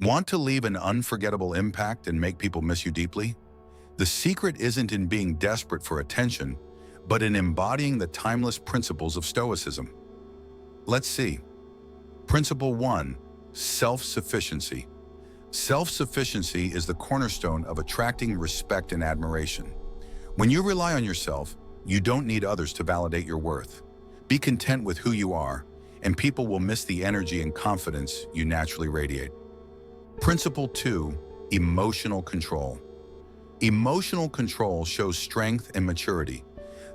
Want to leave an unforgettable impact and make people miss you deeply? The secret isn't in being desperate for attention, but in embodying the timeless principles of Stoicism. Let's see. Principle 1. Self-Sufficiency. Self-sufficiency is the cornerstone of attracting respect and admiration. When you rely on yourself, you don't need others to validate your worth. Be content with who you are, and people will miss the energy and confidence you naturally radiate. Principle 2. Emotional control. Emotional control shows strength and maturity.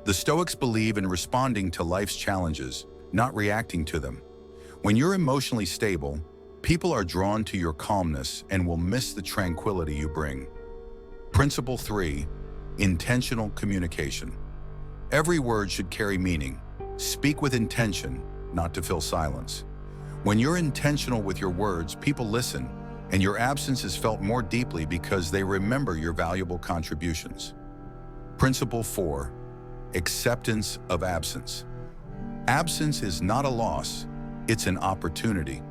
The Stoics believe in responding to life's challenges, not reacting to them. When you're emotionally stable, people are drawn to your calmness and will miss the tranquility you bring. Principle 3. Intentional communication. Every word should carry meaning. Speak with intention, not to fill silence. When you're intentional with your words, people listen, and your absence is felt more deeply because they remember your valuable contributions. Principle 4. Acceptance of absence. Absence is not a loss, it's an opportunity.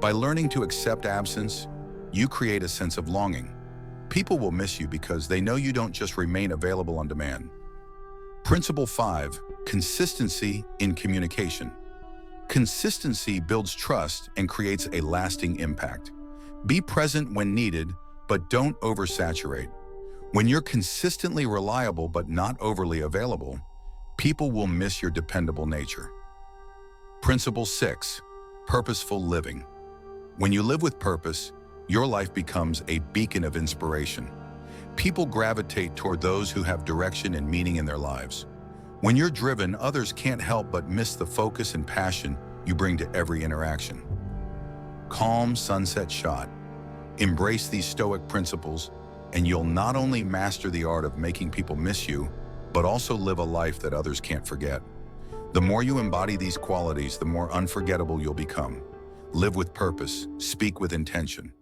By learning to accept absence, you create a sense of longing. People will miss you because they know you don't just remain available on demand. Principle 5. Consistency in communication. Consistency builds trust and creates a lasting impact. Be present when needed, but don't oversaturate. When you're consistently reliable but not overly available, people will miss your dependable nature. Principle 6. Purposeful living. When you live with purpose, your life becomes a beacon of inspiration. People gravitate toward those who have direction and meaning in their lives. When you're driven, others can't help but miss the focus and passion you bring to every interaction. Calm sunset shot. Embrace these Stoic principles, and you'll not only master the art of making people miss you, but also live a life that others can't forget. The more you embody these qualities, the more unforgettable you'll become. Live with purpose, speak with intention,